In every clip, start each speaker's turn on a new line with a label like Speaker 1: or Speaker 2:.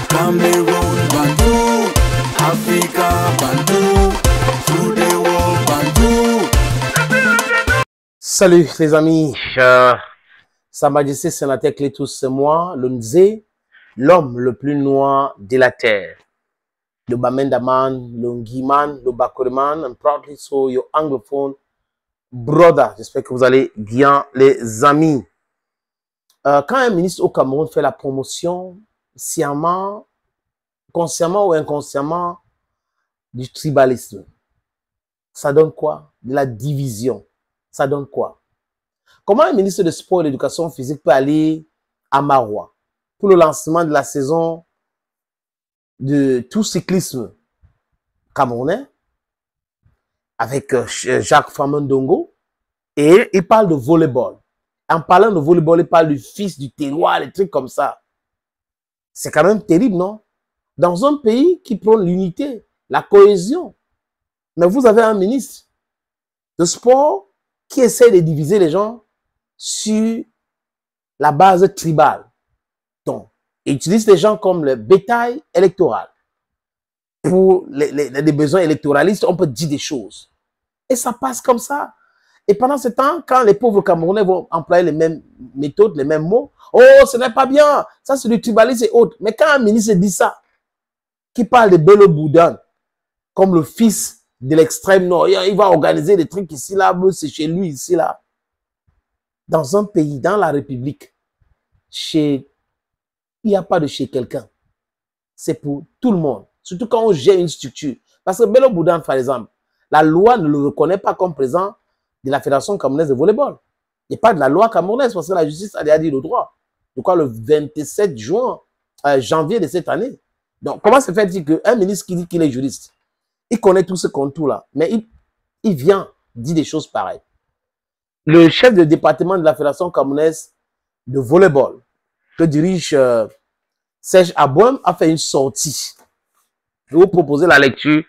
Speaker 1: Cameroon Bantou, Africa Bantou, through the world Bantou.
Speaker 2: Salut les amis, Sa Majesté Sénateur Clétus, c'est moi, le Nzé, l'homme le plus noir de la terre. Le Bamendaman, le Nguiman, le Bakoreman, and proudly so your anglophone brother. J'espère que vous allez bien les amis. Quand un ministre au Cameroun fait la promotion, sciemment, consciemment ou inconsciemment, du tribalisme, ça donne quoi? De la division. Ça donne quoi? Comment un ministre de Sport et d'Éducation physique peut aller à Maroua pour le lancement de la saison de tout cyclisme camerounais avec Jacques Famondongo et il parle de volleyball. En parlant de volleyball, il parle du fils du terroir, des trucs comme ça. C'est quand même terrible, non? Dans un pays qui prône l'unité, la cohésion. Mais vous avez un ministre de sport qui essaie de diviser les gens sur la base tribale. Donc, il utilise les gens comme le bétail électoral. Pour les besoins électoralistes, on peut dire des choses. Et ça passe comme ça. Et pendant ce temps, quand les pauvres Camerounais vont employer les mêmes méthodes, les mêmes mots, oh, ce n'est pas bien, ça c'est du tribalisme et autres. Mais quand un ministre dit ça, qui parle de Bello Boudan, comme le fils de l'extrême nord, il va organiser des trucs ici, là, c'est chez lui, ici, là. Dans un pays, dans la République, il n'y a pas de chez quelqu'un. C'est pour tout le monde. Surtout quand on gère une structure. Parce que Bello Boudan, par exemple, la loi ne le reconnaît pas comme président de la Fédération camerounaise de volleyball. Il n'y a pas de la loi camerounaise parce que la justice a déjà dit le droit. Donc, le 27 janvier de cette année. Donc, comment se fait-il qu'un ministre qui dit qu'il est juriste, il connaît tout ce contour-là, mais il vient dire des choses pareilles. Le chef de département de la Fédération camerounaise de volleyball, que dirige Serge Abouem, a fait une sortie. Je vais vous proposer la lecture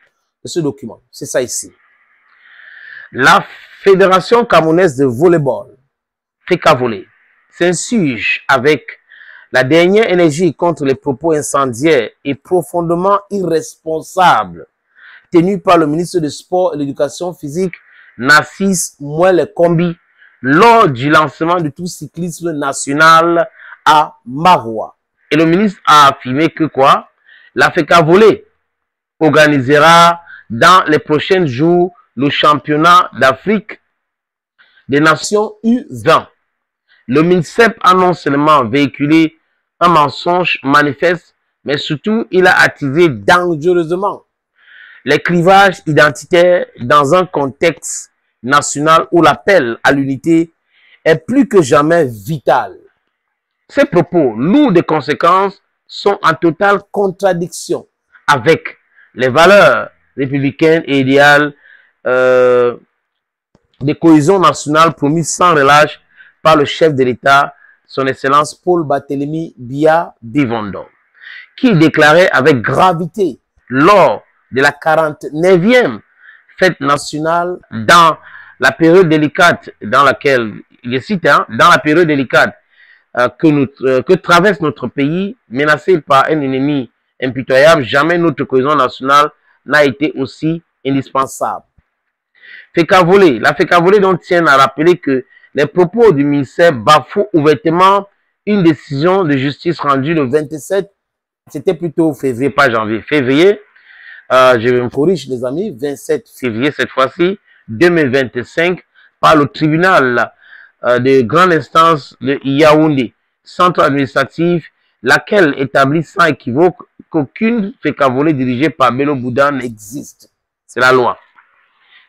Speaker 2: de ce document. C'est ça ici. La Fédération camerounaise de volleyball, FECAVOLE, s'insurge avec la dernière énergie contre les propos incendiaires et profondément irresponsables tenus par le ministre des Sports et de l'Éducation physique, Narcisse Mouelle Kombi, lors du lancement de tout cyclisme national à Maroua. Et le ministre a affirmé que quoi? La FECAVOLE organisera dans les prochains jours le championnat d'Afrique des Nations U20. Le MINSEP a non seulement véhiculé un mensonge manifeste, mais surtout il a attisé dangereusement les clivages identitaires dans un contexte national où l'appel à l'unité est plus que jamais vital. Ces propos, lourds de conséquences, sont en totale contradiction avec les valeurs républicaines et idéales de cohésion nationale promises sans relâche par le chef de l'État, son Excellence Paul Barthélémy Biya Devondo, qui déclarait avec gravité lors de la 49e fête nationale dans la période délicate dans laquelle, je cite, dans la période délicate que traverse notre pays, menacé par un ennemi impitoyable, jamais notre cohésion nationale n'a été aussi indispensable. FECAVOLE, la FECAVOLE donc tient à rappeler que les propos du ministère bafouent ouvertement une décision de justice rendue le 27, c'était plutôt février, pas janvier, février, je me corrige les amis, 27 février cette fois-ci, 2025, par le tribunal de grande instance de Yaoundé, centre administratif, laquelle établit sans équivoque qu'aucune FECAVOLE dirigée par Bello Boudan n'existe. C'est la loi.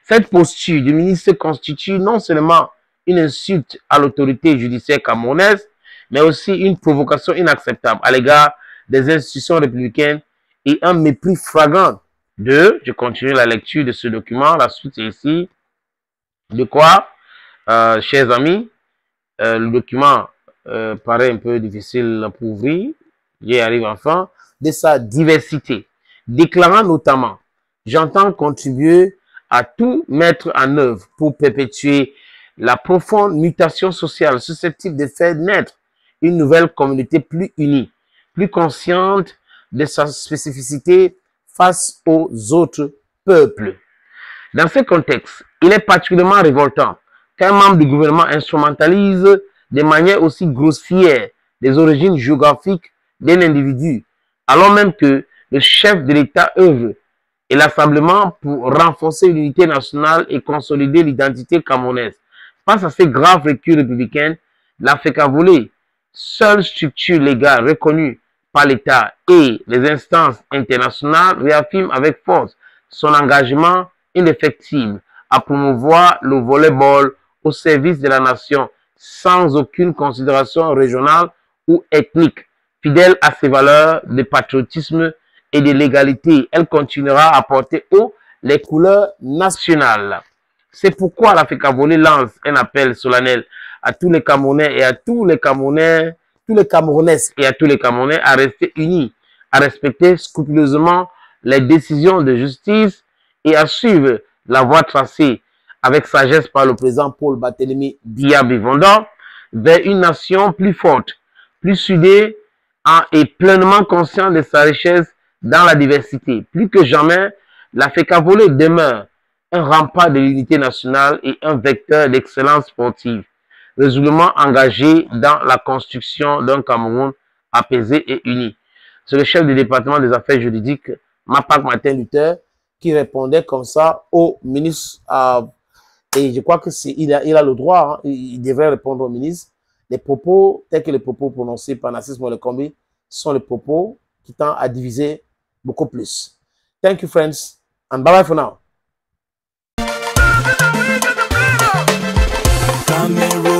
Speaker 2: Cette posture du ministre constitue non seulement une insulte à l'autorité judiciaire camerounaise, mais aussi une provocation inacceptable à l'égard des institutions républicaines et un mépris flagrant de, je continue la lecture de ce document, la suite est ici, de quoi, chers amis, le document paraît un peu difficile pour ouvrir, j'y arrive enfin, de sa diversité, déclarant notamment, j'entends contribuer à tout mettre en œuvre pour perpétuer la profonde mutation sociale susceptible de faire naître une nouvelle communauté plus unie, plus consciente de sa spécificité face aux autres peuples. Dans ce contexte, il est particulièrement révoltant qu'un membre du gouvernement instrumentalise de manière aussi grossière les origines géographiques d'un individu, alors même que le chef de l'État œuvre inlassablement pour renforcer l'unité nationale et consolider l'identité camerounaise. Face à ces graves recul républicains, l'Africavoler, seule structure légale reconnue par l'État et les instances internationales, réaffirme avec force son engagement indéfectible à promouvoir le volleyball au service de la nation sans aucune considération régionale ou ethnique. Fidèle à ses valeurs de patriotisme et de l'égalité, elle continuera à porter haut les couleurs nationales. C'est pourquoi l'Africavoler lance un appel solennel à tous les Camerounais et à tous les Camerounais, et à tous les Camerounais à rester unis, à respecter scrupuleusement les décisions de justice et à suivre la voie tracée avec sagesse par le président Paul Barthélémy Diaby-Vondor vers une nation plus forte, plus soudée et pleinement consciente de sa richesse dans la diversité. Plus que jamais, l'Africavoler demeure un rempart de l'unité nationale et un vecteur d'excellence sportive, résolument engagé dans la construction d'un Cameroun apaisé et uni. C'est le chef du département des affaires juridiques, Mapak Martin Luther, qui répondait comme ça au ministre. Et je crois que il a le droit, hein, il devrait répondre au ministre. Les propos, tels que les propos prononcés par Narcisse Molekombi, sont les propos qui tendent à diviser beaucoup plus. Thank you, friends, and bye-bye for now.
Speaker 1: Cameroun.